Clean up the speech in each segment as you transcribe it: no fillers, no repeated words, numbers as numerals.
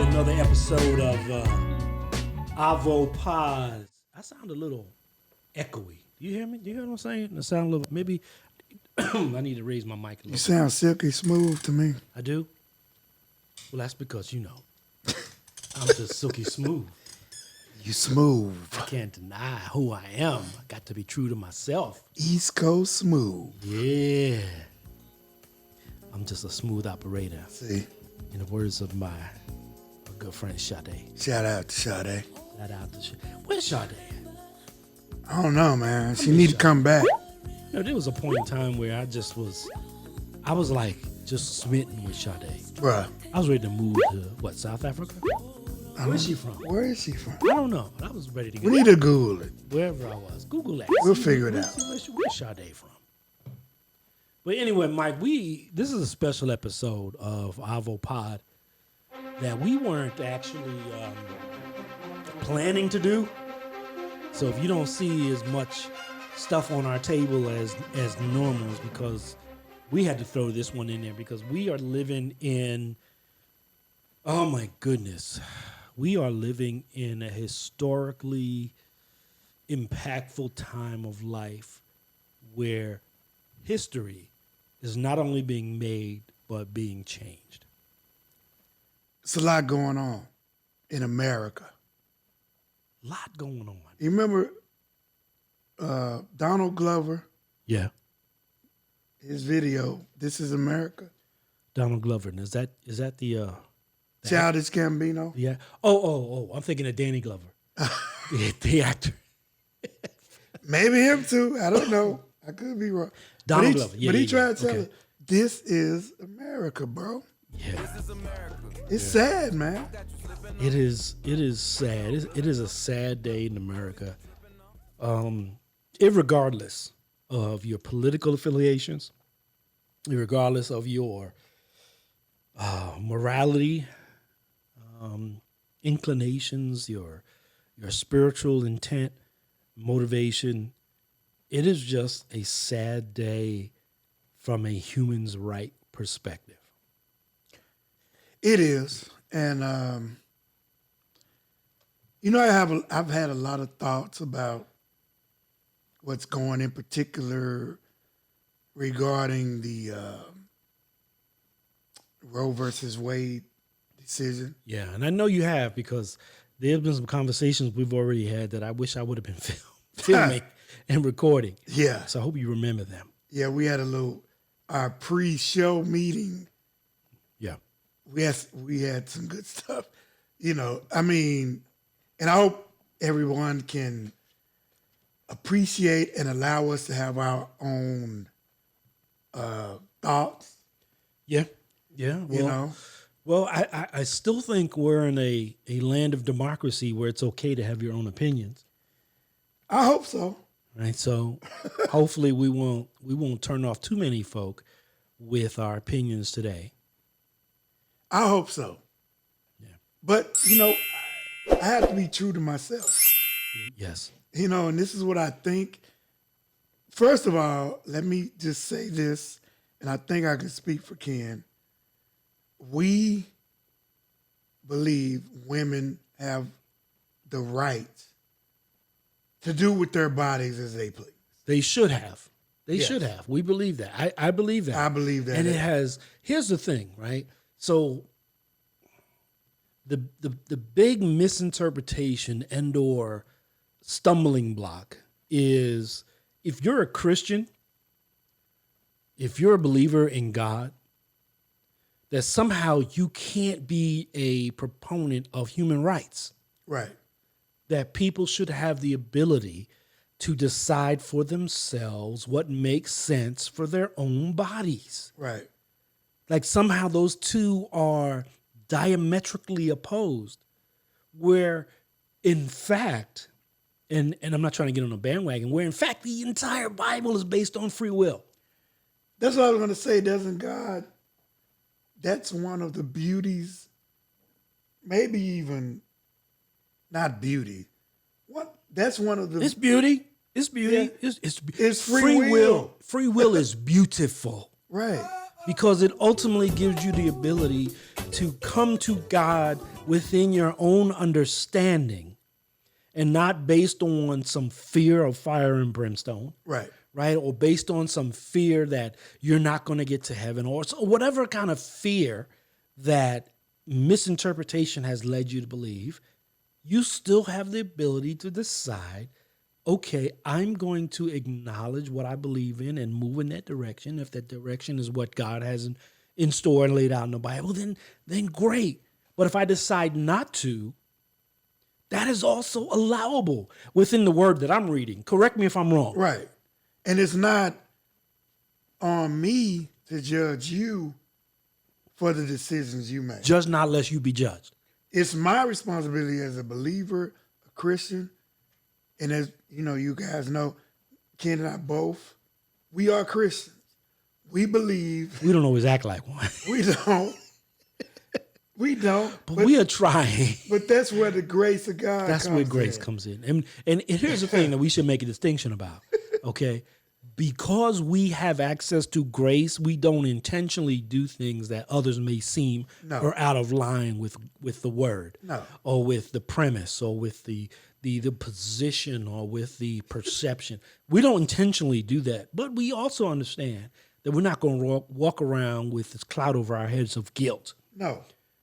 Another episode of Avo Pods. I sound a little echoey. Do you hear me? Do you hear what I'm saying? I sound a little, maybe I need to raise my mic a little. You sound silky smooth to me. I do? Well, that's because, I'm just silky smooth. You smooth. I can't deny who I am. I got to be true to myself. East Coast smooth. Yeah. I'm just a smooth operator. See? In the words of my good friend Sade. Shout out to Sade. Shout out to Where's Sade? I don't know, man. She need to come back. There was a point in time where I was like just smitten with Sade. Bruh. I was ready to move to, South Africa? Where's she from? Where is she from? I don't know. I was ready to get We need to Google it. wherever I was. Google that. We'll figure it out. Where's Sade from? But anyway, Mike, this is a special episode of Avo Pod that we weren't actually planning to do. So if you don't see as much stuff on our table as normal, it's because we had to throw this one in there because we are living in, oh my goodness, we are living in a historically impactful time of life where history is not only being made, but being changed. It's a lot going on in America. A lot going on. You remember Donald Glover, Yeah. his video, This is America? Donald Glover. And is that the Childish Gambino? yeah? Oh, I'm thinking of Danny Glover. the actor. Maybe him too. I don't know. I could be wrong. Donald Glover. Yeah, but he yeah, tried yeah. to tell Okay. her, this is America, bro. Yeah. It's sad, man. It is sad. It is a sad day in America. Irregardless of your political affiliations, regardless of your morality, inclinations, your spiritual intent, motivation, it is just a sad day from a human's right perspective. It is, and I've had a lot of thoughts about what's going in particular regarding the Roe versus Wade decision. Yeah, and I know you have because there's been some conversations we've already had that I wish I would have been filming and recording. Yeah, So I hope you remember them. yeah, we had our pre-show meeting. Yeah. We had some good stuff, I mean, and I hope everyone can appreciate and allow us to have our own thoughts, Yeah. Yeah. Well, I still think we're in a land of democracy where it's okay to have your own opinions. I hope so. Right. So hopefully we won't turn off too many folk with our opinions today. I hope so. Yeah. But, I have to be true to myself, Yes. and this is what I think. First of all, let me just say this, and I think I can speak for Ken. We believe women have the right to do with their bodies as they please. They should have. They Yes. should have. We believe that. I believe that. I believe that. And it has, here's the thing, right? So the big misinterpretation and or stumbling block is if you're a Christian, if you're a believer in God, that somehow you can't be a proponent of human rights, Right. that people should have the ability to decide for themselves what makes sense for their own bodies. Right. Like somehow those two are diametrically opposed, where in fact, and I'm not trying to get on a bandwagon, where in fact the entire Bible is based on free will. That's what I was going to say. Doesn't God, that's one of the beauties, maybe even not beauty. That's one of the... It's beauty. It's beauty. Yeah. It's free will. Free will is beautiful. Right. Because it ultimately gives you the ability to come to God within your own understanding and not based on some fear of fire and brimstone, Right. right? Or based on some fear that you're not going to get to heaven, or so whatever kind of fear that misinterpretation has led you to believe, you still have the ability to decide, okay, I'm going to acknowledge what I believe in and move in that direction. If that direction is what God has in store and laid out in the Bible, then great. But if I decide not to, that is also allowable within the word that I'm reading. Correct me if I'm wrong. Right. And it's not on me to judge you for the decisions you make. Judge not lest you be judged. It's my responsibility as a believer, a Christian, and as you know, you guys know, Ken and I both, we are Christians. We believe. We don't always act like one. We don't. We don't. But we are trying. But that's where the grace of God That's comes where grace in. comes in. And here's the thing that we should make a distinction about, okay? Because we have access to grace, we don't intentionally do things that others may seem are out of line with the word, or with the premise, or with the position, or with the perception. We don't intentionally do that, but we also understand that we're not going to walk around with this cloud over our heads of guilt. No.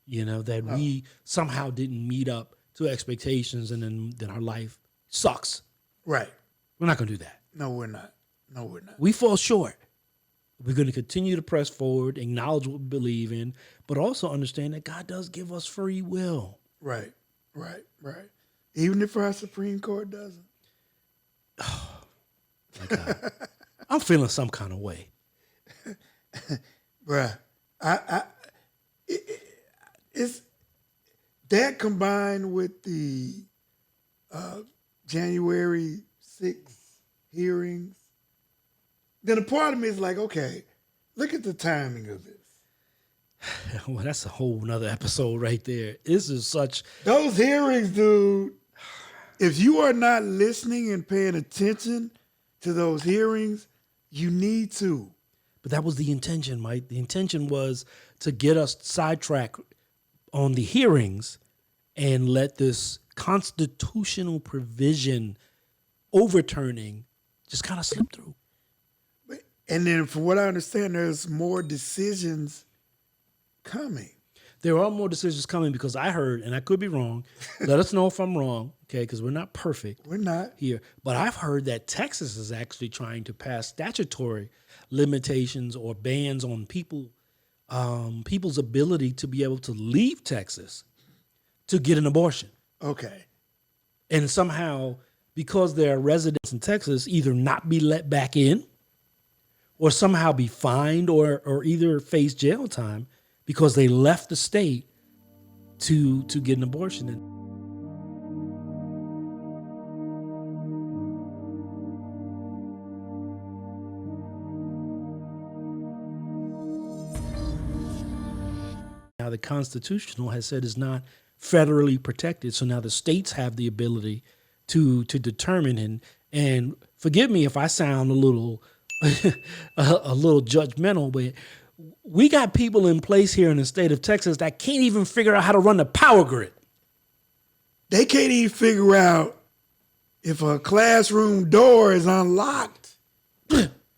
That we somehow didn't meet up to expectations, and then our life sucks. Right. We're not going to do that. No, we're not. No, we're not. We fall short. We're going to continue to press forward, acknowledge what we believe in, but also understand that God does give us free will. Right. Even if our Supreme Court doesn't. My God. I'm feeling some kind of way. Bruh, it's that combined with the January 6th hearings, then a part of me is like, okay, look at the timing of this. Well, that's a whole nother episode right there. This is such... Those hearings, dude, if you are not listening and paying attention to those hearings, you need to. But that was the intention, Mike. The intention was to get us sidetracked on the hearings and let this constitutional provision overturning just kind of slip through. And then from what I understand, there's more decisions coming. There are more decisions coming because I heard, and I could be wrong, let us know if I'm wrong, okay, because we're not perfect. We're not. Here. But I've heard that Texas is actually trying to pass statutory limitations or bans on people's ability to be able to leave Texas to get an abortion. Okay. And somehow, because they're residents in Texas, either not be let back in or somehow be fined or either face jail time because they left the state to get an abortion. Now the constitutional has said it's not federally protected, so now the states have the ability to determine and forgive me if I sound a little judgmental, but we got people in place here in the state of Texas that can't even figure out how to run the power grid. They can't even figure out if a classroom door is unlocked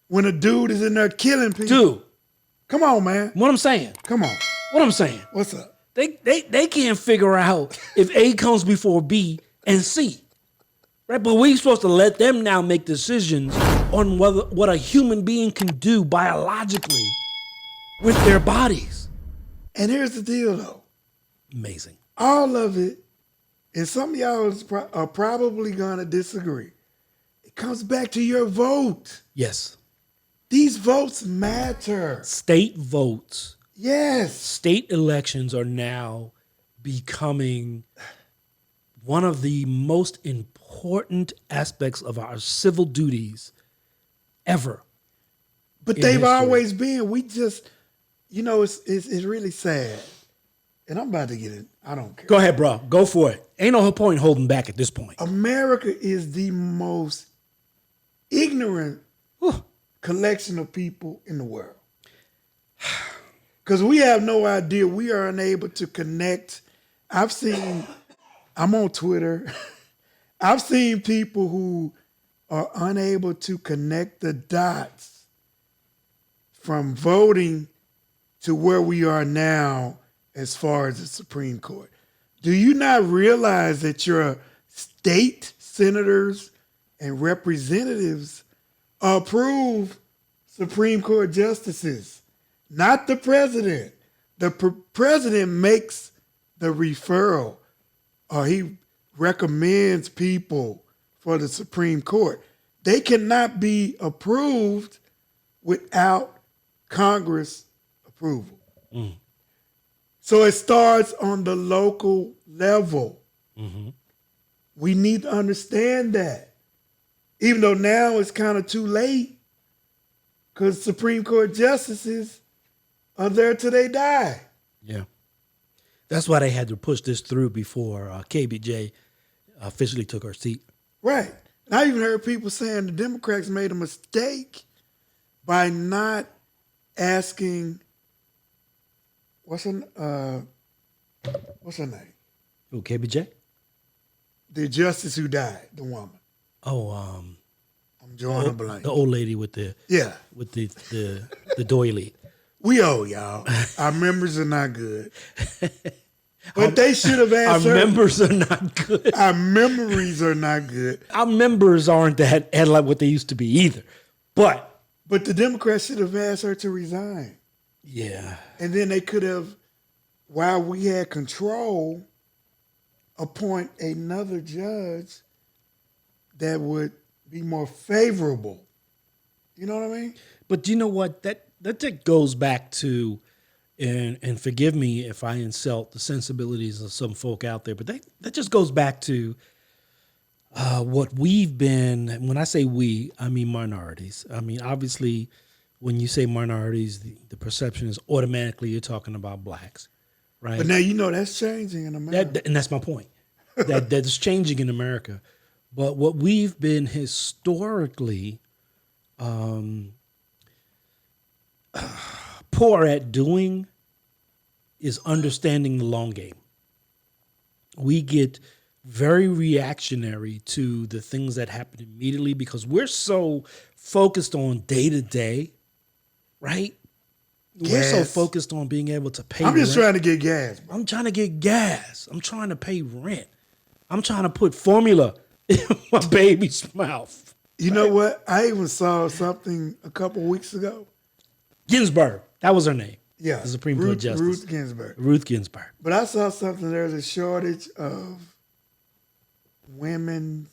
when a dude is in there killing people. Dude, come on, man. what I'm saying. Come on. What I'm saying. What's up? They can't figure out if A comes before B and C. Right? But we're supposed to let them now make decisions on what a human being can do biologically with their bodies. And here's the deal, though. Amazing. All of it, and some of y'all are probably going to disagree. It comes back to your vote. Yes. These votes matter. State votes. Yes. State elections are now becoming one of the most important aspects of our civil duties ever. But they've always been. We just, it's really sad. And I'm about to get it. I don't care. Go ahead, bro. Go for it. Ain't no point holding back at this point. America is the most ignorant collection of people in the world. Because we have no idea. We are unable to connect I'm on Twitter. I've seen people who are unable to connect the dots from voting to where we are now as far as the Supreme Court. Do you not realize that your state senators and representatives approve Supreme Court justices, not the president? The president makes the referral, or he recommends people for the Supreme Court. They cannot be approved without Congress approval. So it starts on the local level. We need to understand that. Even though now it's kind of too late, because Supreme Court justices are there till they die. Yeah. That's why they had to push this through before KBJ officially took her seat. Right. And I even heard people saying the Democrats made a mistake by not asking, what's her name? Who, KBJ? The justice who died, the woman. Oh, I'm drawing a blank. the old lady with the doily. We owe y'all. Our members are not good. But they should have asked Our her. members are not good. Our memories are not good. Our members aren't that like what they used to be either. But the Democrats should have asked her to resign. yeah, And then they could have, while we had control, appoint another judge that would be more favorable. You know what I mean? but you know what? That just goes back to, and forgive me if I insult the sensibilities of some folk out there, but that just goes back to what we've been. When I say we, I mean minorities. I mean, obviously, when you say minorities, the perception is automatically you're talking about blacks, right? But now you know that's changing in America. And that's my point. That's changing in America. But what we've been historically poor at doing is understanding the long game. We get very reactionary to the things that happen immediately because we're so focused on day to day, right? We're so Gas. focused on being able to pay I'm just rent. trying to get gas. Bro. I'm trying to get gas. I'm trying to pay rent. I'm trying to put formula in my baby's mouth. You know what? I even saw something a couple weeks ago. Ginsburg. That was her name. Yeah. The Supreme Court Justice. Ruth Ginsburg. Ruth Ginsburg. But I saw something, there's a shortage of women's,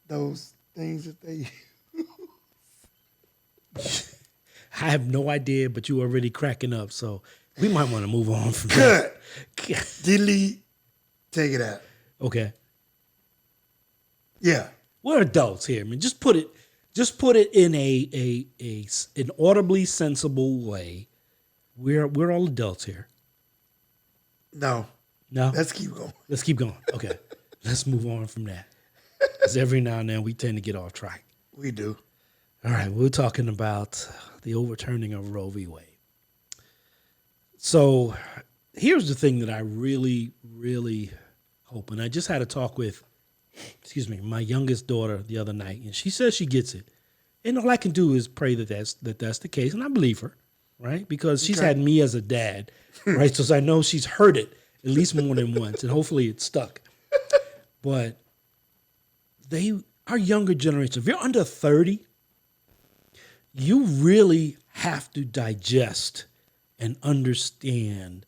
those things that they I have no idea, but you already cracking up, so we might want to move on from that. cut, delete, take it out. Okay. Yeah. We're adults here, man. Just put it in an audibly sensible way. We're all adults here. No. No? Let's keep going. Let's keep going. Okay. Let's move on from that. Because every now and then we tend to get off track. We do. All right, we're talking about the overturning of Roe v. Wade. So here's the thing that I really, really hope. And I just had a talk with, my youngest daughter the other night, and she says she gets it. And all I can do is pray that that's the case, and I believe her, right? Because she's had me as a dad, right? So I know she's heard it at least more than once, and hopefully it's stuck. But our younger generation, if you're under 30, you really have to digest and understand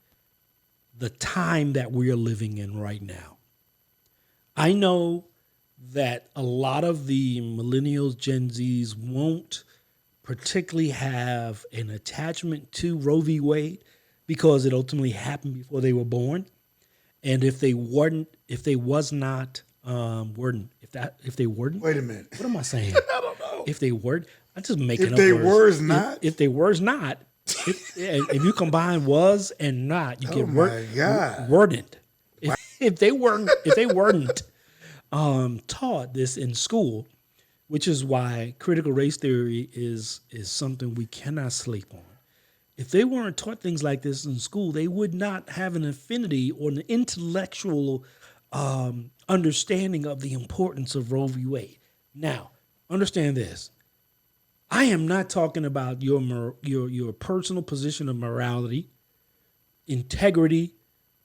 the time that we are living in right now. I know that a lot of the millennials, Gen Zs won't particularly have an attachment to Roe v. Wade because it ultimately happened before they were born. And if they weren't, if they weren't, Wait a minute. what am I saying? I don't know. If they weren't, I'm just making If up they words. were not? If they were not, if you combine was and not, you get my God. weren't. If they weren't taught this in school, which is why critical race theory is something we cannot sleep on. if they weren't taught things like this in school, they would not have an affinity or an intellectual understanding of the importance of Roe v. Wade. Now, understand this. I am not talking about your personal position of morality, integrity,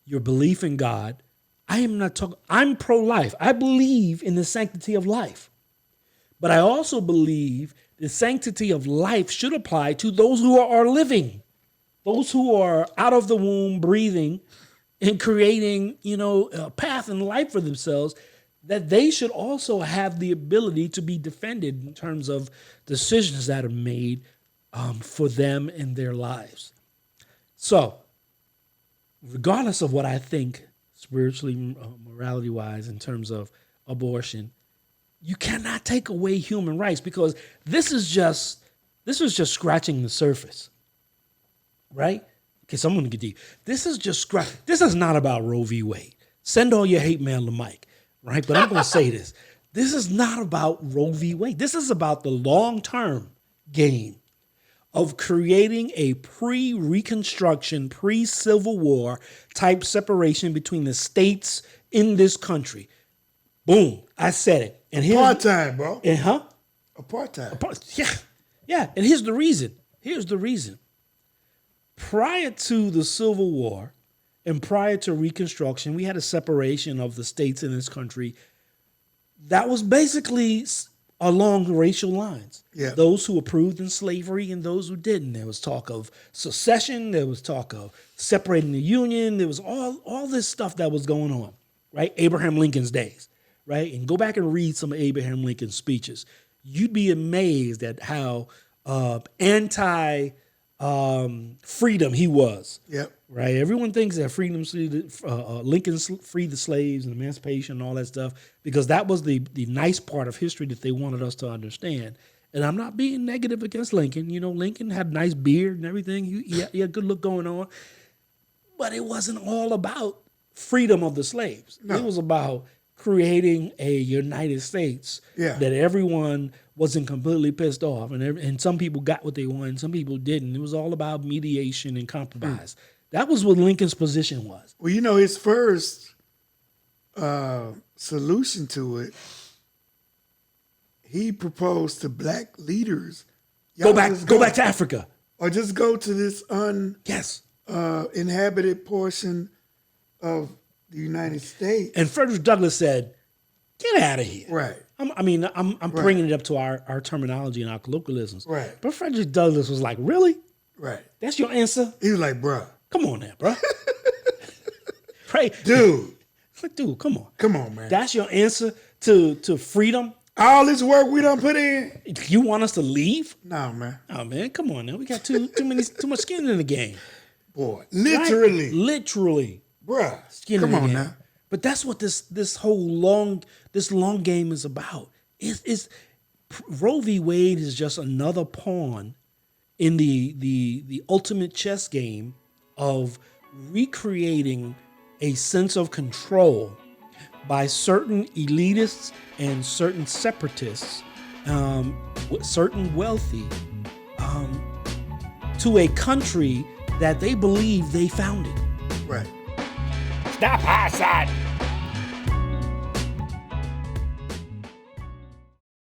your belief in God. I am not talking. I'm pro-life. I believe in the sanctity of life. But I also believe the sanctity of life should apply to those who are living, those who are out of the womb, breathing and creating, a path in life for themselves, that they should also have the ability to be defended in terms of decisions that are made for them in their lives. So, regardless of what I think spiritually, morality-wise, in terms of abortion, you cannot take away human rights, because this is just scratching the surface, right? Okay, so I'm going to get deep. This is not about Roe v. Wade. Send all your hate mail to Mike, right? But I'm going to say this. This is not about Roe v. Wade. This is about the long-term game of creating a pre-Reconstruction, pre-Civil War type separation between the states in this country. Boom. I said it. And Apartheid, bro. Apartheid. Yeah. And here's the reason. Prior to the Civil War and prior to Reconstruction, we had a separation of the states in this country that was basically along racial lines. Yeah. Those who approved in slavery and those who didn't. There was talk of secession. There was talk of separating the Union. There was all this stuff that was going on, right? Abraham Lincoln's days, right? And go back and read some of Abraham Lincoln's speeches. You'd be amazed at how freedom he was. Yep. Right. Everyone thinks that Lincoln freed the slaves and emancipation and all that stuff, because that was the nice part of history that they wanted us to understand. And I'm not being negative against Lincoln. Lincoln had a nice beard and everything. He had a good look going on. But it wasn't all about freedom of the slaves. No. It was about creating a United States that everyone wasn't completely pissed off, and some people got what they wanted, some people didn't. It was all about mediation and compromise. That was what Lincoln's position was. Well, his first solution to it, he proposed to black leaders, go back to Africa, or just go to this inhabited portion of the United States. And Frederick Douglass said, "Get out of here." Right. I'm bringing it up to our terminology and our colloquialisms. Right. But Frederick Douglass was like, "Really? Right. That's your answer?" He was like, "Bruh, come on now, bruh." Right, dude. Like, dude, come on. Come on, man. That's your answer to freedom? All this work we done put in. You want us to leave? No, man. Oh man, come on now. We got too much skin in the game. Boy, literally. Right? Literally. Bruh. Skin come in the on game. now. But that's what this whole long game is about. It's Roe v. Wade is just another pawn in the ultimate chess game of recreating a sense of control by certain elitists and certain separatists, certain wealthy, to a country that they believe they founded. Right. Stop, Assad!